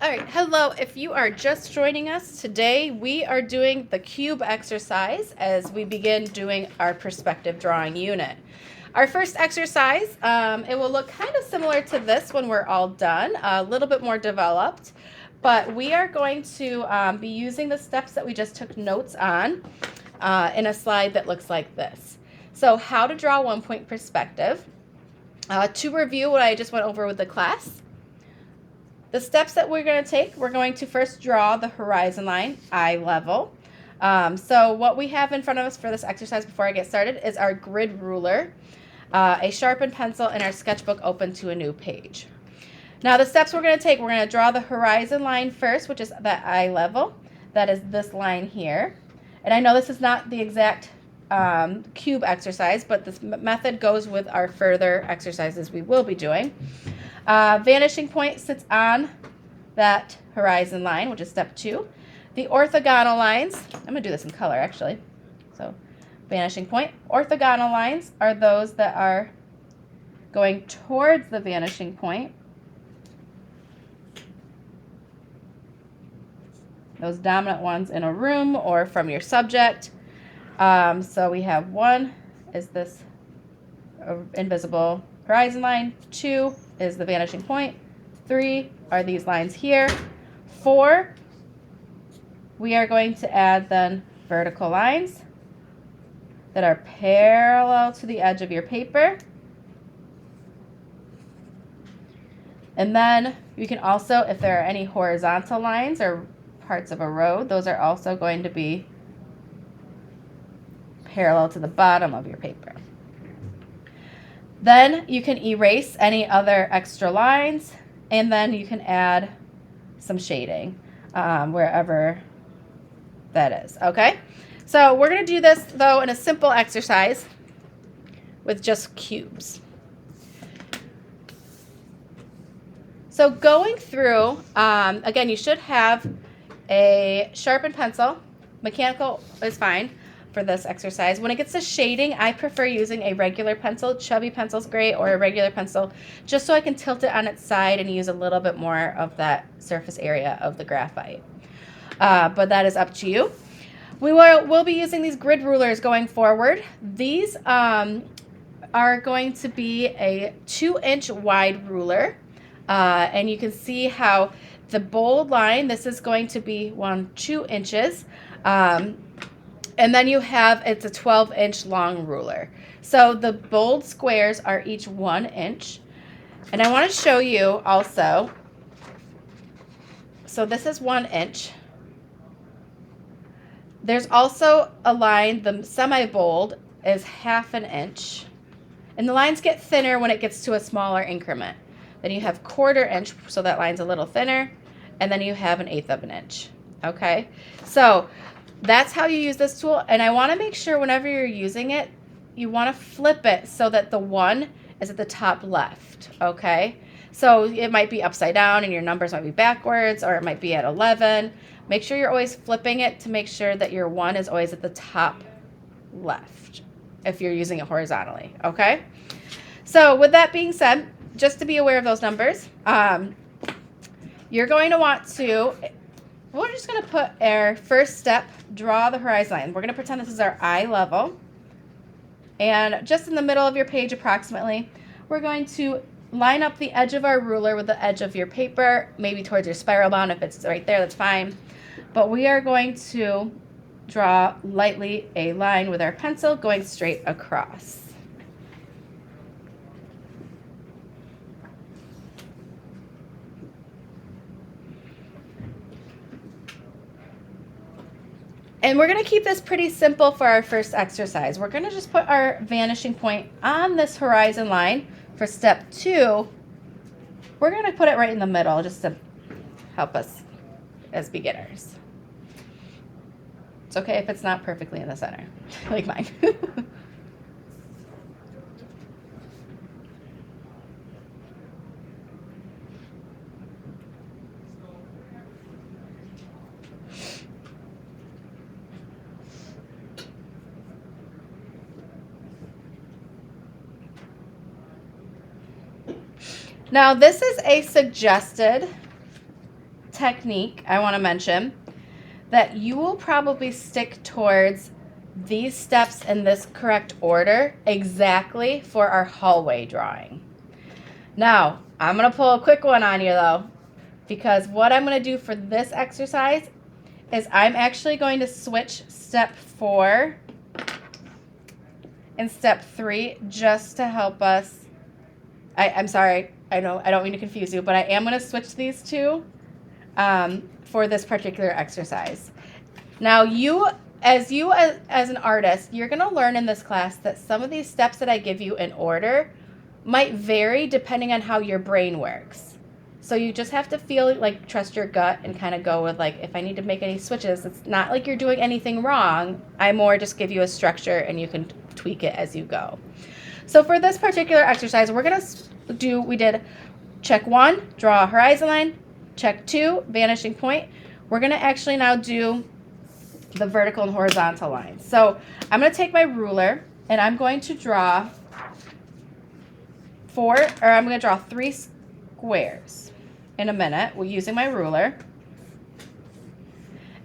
All right, hello. If you are just joining us today, we are doing the cube exercise as we begin doing our perspective drawing unit. Our first exercise, it will look kind of similar to this when we're all done, a little bit more developed, but we are going to be using the steps that we just took notes on in a slide that looks like this. So how to draw 1-point perspective. To review what I just went over with the class, the steps that we're going to take, we're going to first draw the horizon line, eye level. So what we have in front of us for this exercise before I get started is our grid ruler, a sharpened pencil, and our sketchbook open to a new page. Now the steps we're going to take, we're going to draw the horizon line first, which is that eye level. That is this line here. And I know this is not the exact cube exercise, but this method goes with our further exercises we will be doing. Vanishing point sits on that horizon line, which is step 2. The orthogonal lines, I'm going to do this in color actually. So vanishing point. Orthogonal lines are those that are going towards the vanishing point. Those dominant ones in a room or from your subject. So we have 1 is this invisible horizon line, 2 is the vanishing point, 3 are these lines here, 4 we are going to add then vertical lines that are parallel to the edge of your paper. And then you can also, if there are any horizontal lines or parts of a road, those are also going to be parallel to the bottom of your paper. Then you can erase any other extra lines, and then you can add some shading wherever that is, okay? So we're going to do this, though, in a simple exercise with just cubes. So going through, again, you should have a sharpened pencil. Mechanical is fine for this exercise. When it gets to shading, I prefer using a regular pencil. Chubby pencil's great, or a regular pencil, just so I can tilt it on its side and use a little bit more of that surface area of the graphite. But that is up to you. We'll be using these grid rulers going forward. These are going to be a 2-inch wide ruler. And you can see how the bold line, this is going to be 2 inches. And then you have, it's a 12-inch long ruler. So the bold squares are each 1 inch. And I want to show you also, so this is 1 inch. There's also a line, the semi-bold is 1/2 inch. And the lines get thinner when it gets to a smaller increment. Then you have 1/4 inch, so that line's a little thinner. And then you have 1/8 inch. Okay, so that's how you use this tool. And I want to make sure whenever you're using it, you want to flip it so that the 1 is at the top left, okay? So it might be upside down and your numbers might be backwards, or it might be at 11. Make sure you're always flipping it to make sure that your 1 is always at the top left if you're using it horizontally, okay? So with that being said, just to be aware of those numbers, you're going to want to, we're just going to put our first step, draw the horizon line. We're going to pretend this is our eye level. And just in the middle of your page approximately, we're going to line up the edge of our ruler with the edge of your paper, maybe towards your spiral bound. If it's right there, that's fine. But we are going to draw lightly a line with our pencil going straight across. And we're going to keep this pretty simple for our first exercise. We're going to just put our vanishing point on this horizon line. For step 2, we're going to put it right in the middle just to help us as beginners. It's okay if it's not perfectly in the center, like mine. Now, this is a suggested technique I want to mention that you will probably stick towards these steps in this correct order exactly for our hallway drawing. Now, I'm going to pull a quick one on you though, because what I'm going to do for this exercise is I'm actually going to switch step 4 and step 3 just to help us. I'm sorry, I know I don't mean to confuse you, but I am going to switch these two for this particular exercise. Now, as an artist, you're going to learn in this class that some of these steps that I give you in order might vary depending on how your brain works. So you just have to feel like, trust your gut and kind of go with like, if I need to make any switches, it's not like you're doing anything wrong. I more just give you a structure and you can tweak it as you go. So for this particular exercise, we're going to do, we did check 1, draw a horizon line, check 2, vanishing point. We're going to actually now do the vertical and horizontal lines. So I'm going to take my ruler and I'm going to draw I'm going to draw 3 squares in a minute. We're using my ruler.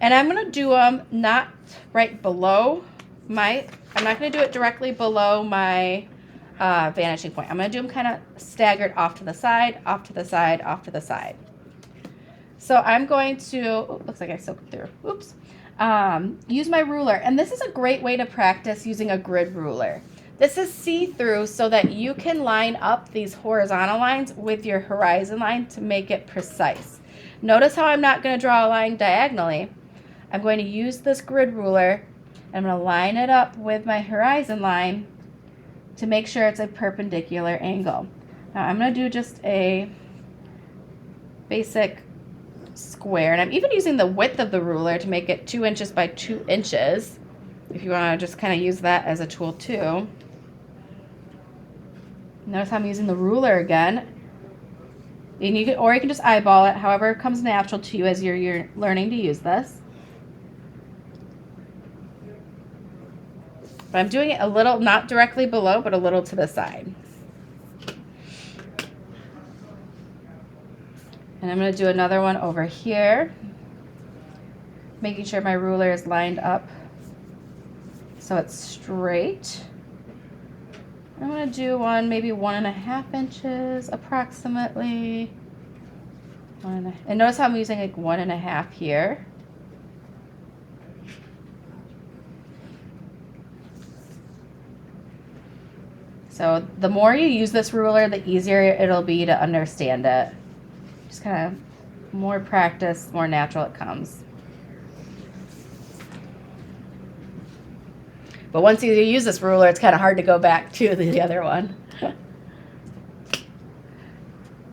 And I'm going to do them not right below I'm not going to do it directly below my vanishing point. I'm going to do them kind of staggered off to the side, off to the side, off to the side. So I'm going to, looks like I soaked through, oops, use my ruler. And this is a great way to practice using a grid ruler. This is see-through so that you can line up these horizontal lines with your horizon line to make it precise. Notice how I'm not going to draw a line diagonally. I'm going to use this grid ruler. I'm going to line it up with my horizon line to make sure it's a perpendicular angle. Now I'm going to do just a basic square, and I'm even using the width of the ruler to make it 2 inches by 2 inches. If you want to just kind of use that as a tool too. Notice how I'm using the ruler again. And you can just eyeball it, however it comes natural to you as you're learning to use this. But I'm doing it a little, not directly below, but a little to the side. And I'm going to do another one over here, making sure my ruler is lined up so it's straight. I'm going to do one maybe 1.5 inches approximately. And notice how I'm using like 1.5 here. So the more you use this ruler, the easier it'll be to understand it. Just kind of more practice, more natural it comes. But once you use this ruler, it's kind of hard to go back to the other one.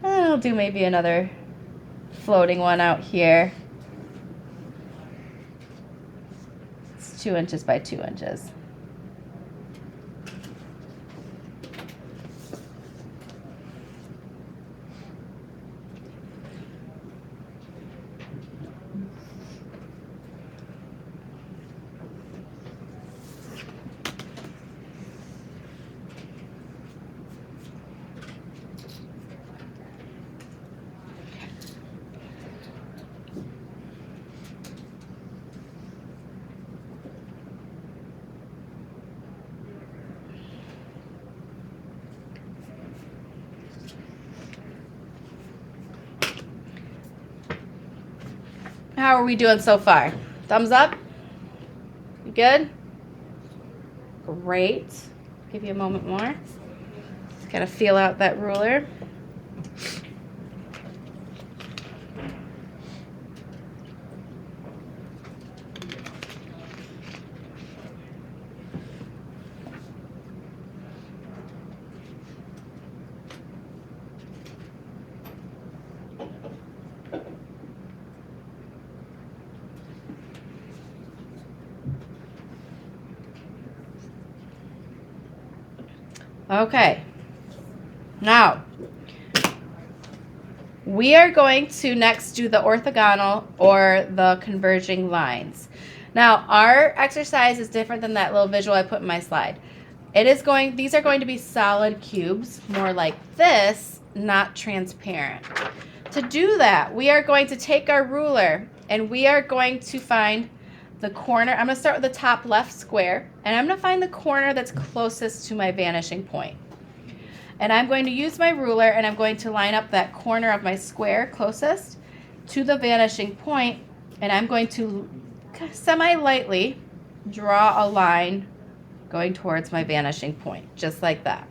I'll do maybe another floating one out here. It's 2 inches by 2 inches. How are we doing so far? Thumbs up? You good? Great. Give you a moment more. Just gotta feel out that ruler. Okay, now we are going to next do the orthogonal or the converging lines. Now our exercise is different than that little visual I put in my slide. These are going to be solid cubes, more like this, not transparent. To do that, we are going to take our ruler and we are going to find the corner. I'm going to start with the top left square, and I'm going to find the corner that's closest to my vanishing point. And I'm going to use my ruler and I'm going to line up that corner of my square closest to the vanishing point, and I'm going to semi-lightly draw a line going towards my vanishing point, just like that.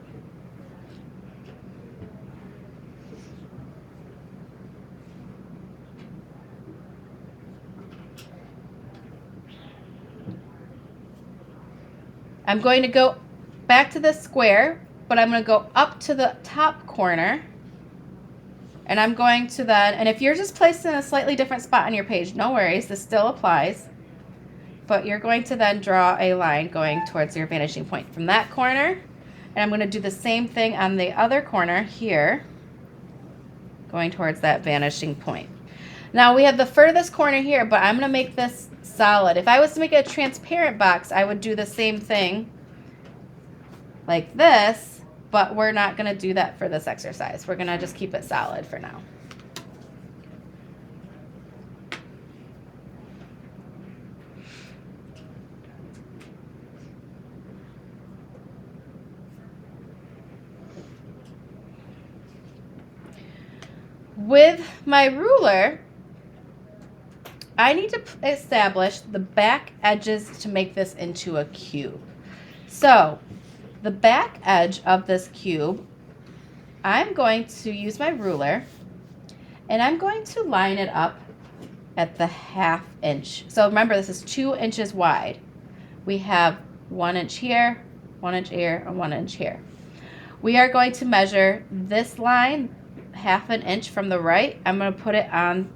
I'm going to go back to the square, but I'm going to go up to the top corner, and I'm going to then, and if you're just placed in a slightly different spot on your page, no worries, this still applies, but you're going to then draw a line going towards your vanishing point from that corner, and I'm going to do the same thing on the other corner here, going towards that vanishing point. Now we have the furthest corner here, but I'm going to make this solid. If I was to make a transparent box, I would do the same thing like this, but we're not going to do that for this exercise. We're going to just keep it solid for now. With my ruler, I need to establish the back edges to make this into a cube. So the back edge of this cube, I'm going to use my ruler and I'm going to line it up at the 1/2 inch. So remember, this is 2 inches wide. We have 1 inch here, 1 inch here, and 1 inch here. We are going to measure this line 1/2 inch from the right. I'm going to put it on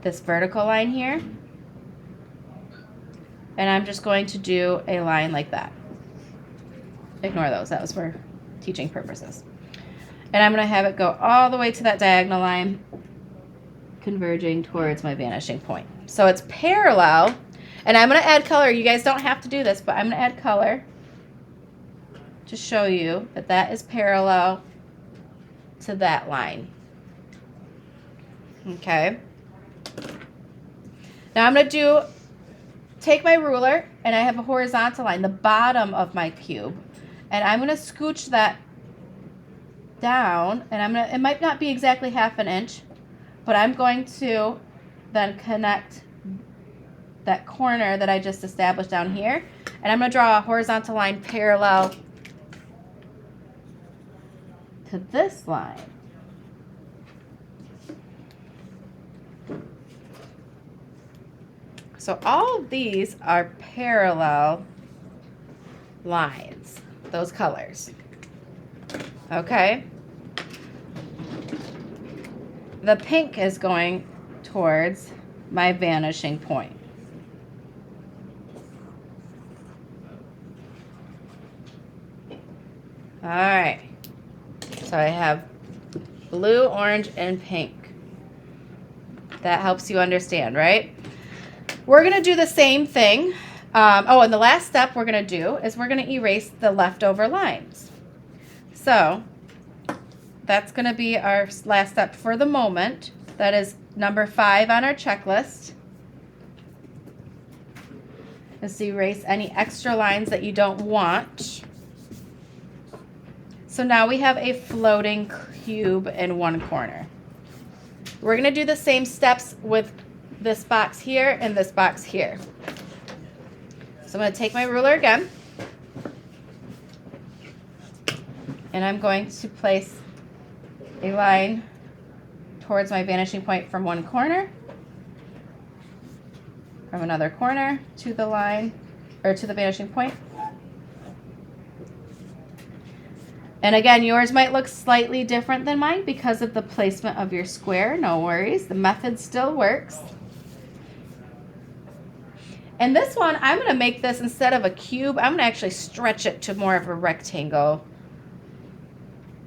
this vertical line here, and I'm just going to do a line like that. Ignore those, that was for teaching purposes. And I'm going to have it go all the way to that diagonal line, converging towards my vanishing point. So it's parallel, and I'm going to add color. You guys don't have to do this, but I'm going to add color to show you that that is parallel to that line. Okay. Now I'm going to take my ruler, and I have a horizontal line, the bottom of my cube, and I'm going to scooch that down, and it might not be exactly 1/2 inch, but I'm going to then connect that corner that I just established down here, and I'm going to draw a horizontal line parallel to this line. So all of these are parallel lines, those colors. Okay? The pink is going towards my vanishing point. All right. So I have blue, orange, and pink. That helps you understand, right? We're going to do the same thing. And the last step we're going to do is we're going to erase the leftover lines. So that's going to be our last step for the moment. That is number 5 on our checklist. Is to erase any extra lines that you don't want. So now we have a floating cube in one corner. We're going to do the same steps with this box here and this box here. So I'm going to take my ruler again, and I'm going to place a line towards my vanishing point from one corner, from another corner to the line, or to the vanishing point. And again, yours might look slightly different than mine because of the placement of your square. No worries, the method still works. And this one, I'm going to make this, instead of a cube, I'm going to actually stretch it to more of a rectangle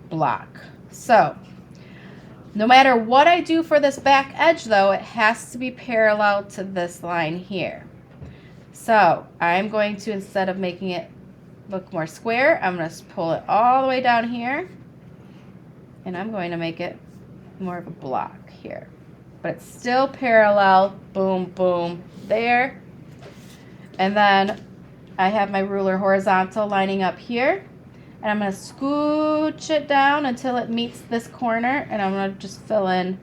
block. So no matter what I do for this back edge, though, it has to be parallel to this line here. So I'm going to, instead of making it look more square, I'm going to pull it all the way down here, and I'm going to make it more of a block here. But it's still parallel, boom, boom, there. And then I have my ruler horizontal lining up here. And I'm going to scooch it down until it meets this corner. And I'm going to just fill in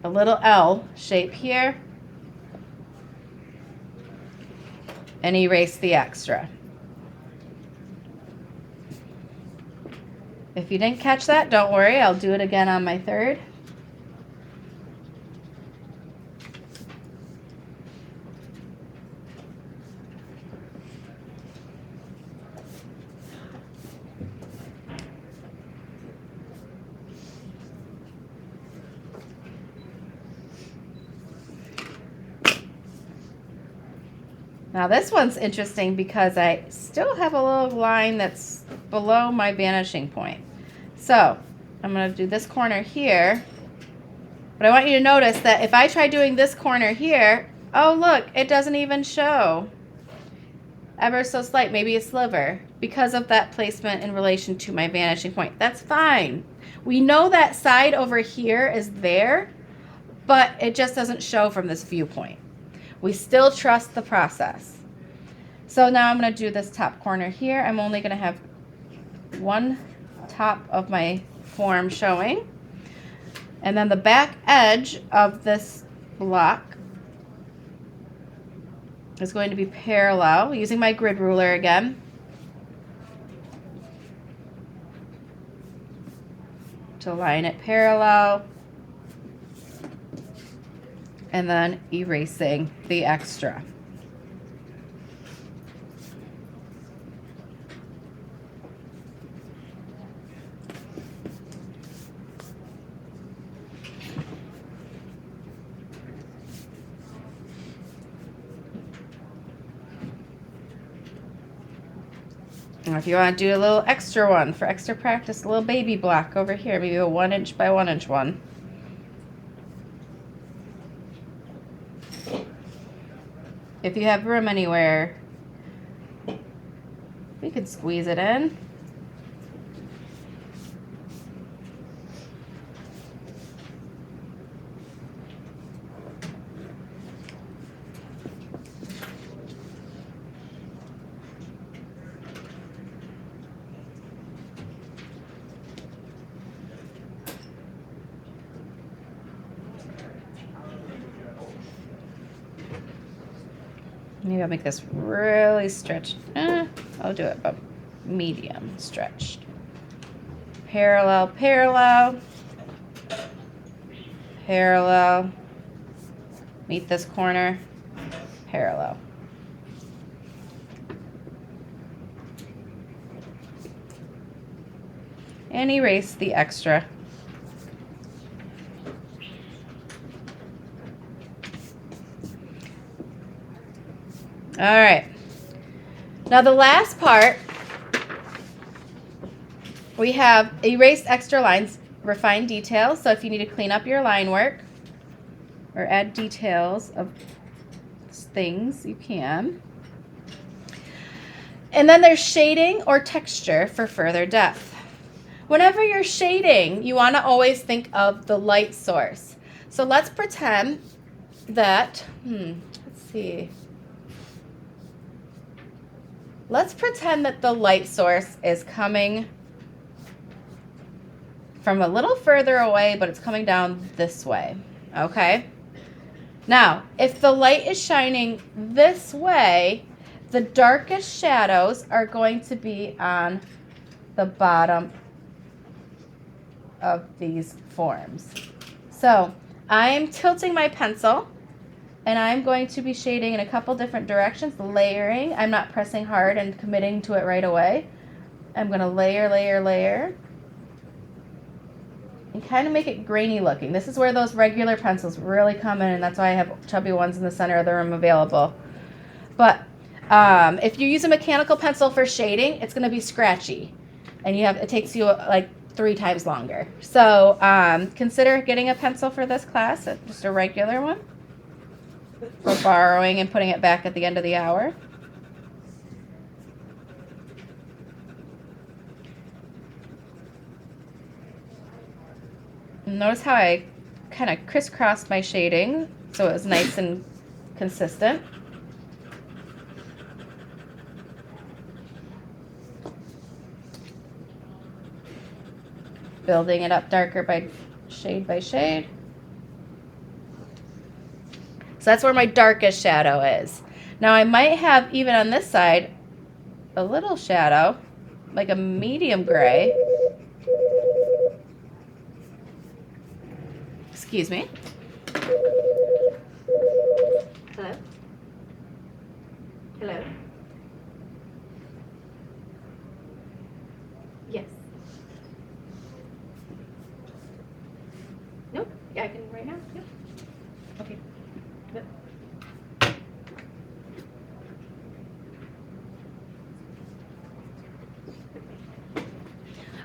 a little L shape here. And erase the extra. If you didn't catch that, don't worry. I'll do it again on my third. Now this one's interesting because I still have a little line that's below my vanishing point. So I'm going to do this corner here. But I want you to notice that if I try doing this corner here, oh look, it doesn't even show. Ever so slight, maybe a sliver, because of that placement in relation to my vanishing point. That's fine. We know that side over here is there, but it just doesn't show from this viewpoint. We still trust the process. So now I'm going to do this top corner here. I'm only going to have one top of my form showing. And then the back edge of this block is going to be parallel, using my grid ruler again. To line it parallel. And then erasing the extra. And if you want to do a little extra one for extra practice, a little baby block over here, maybe a 1 inch by 1 inch one. If you have room anywhere, we could squeeze it in. Maybe I'll make this really stretched. I'll do it, but medium stretched. Parallel, parallel, parallel. Meet this corner, parallel. And erase the extra. All right, now the last part, we have erased extra lines, refined details. So if you need to clean up your line work or add details of things, you can. And then there's shading or texture for further depth. Whenever you're shading, you want to always think of the light source. So let's pretend that, let's see. Let's pretend that the light source is coming from a little further away, but it's coming down this way, okay? Now, if the light is shining this way, the darkest shadows are going to be on the bottom of these forms. So I'm tilting my pencil, and I'm going to be shading in a couple different directions, layering. I'm not pressing hard and committing to it right away. I'm going to layer, layer, layer, and kind of make it grainy looking. This is where those regular pencils really come in, and that's why I have chubby ones in the center of the room available. But if you use a mechanical pencil for shading, it's going to be scratchy, and it takes you like 3 times longer. So consider getting a pencil for this class, just a regular one, for borrowing and putting it back at the end of the hour. Notice how I kind of crisscrossed my shading so it was nice and consistent. Building it up darker by shade by shade. So that's where my darkest shadow is. Now I might have, even on this side, a little shadow, like a medium gray. Excuse me. Hello? Hello? Yes. Nope. Yeah, I can right now. Yep. Okay. Yep.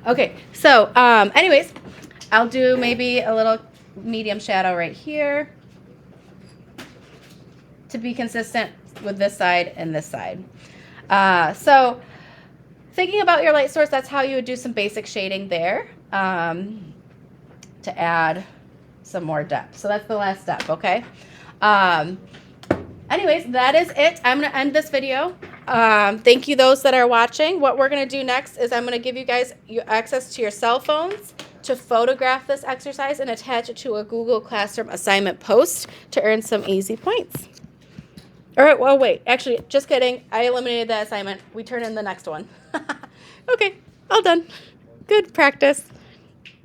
Okay, so anyways, I'll do maybe a little medium shadow right here to be consistent with this side and this side. So thinking about your light source, that's how you would do some basic shading there to add some more depth. So that's the last step, okay? Anyways, that is it. I'm going to end this video. Thank you those that are watching. What we're going to do next is I'm going to give you guys access to your cell phones to photograph this exercise and attach it to a Google Classroom assignment post to earn some easy points. All right, well, wait. Actually, just kidding. I eliminated that assignment. We turn in the next one. Okay, all done. Good practice.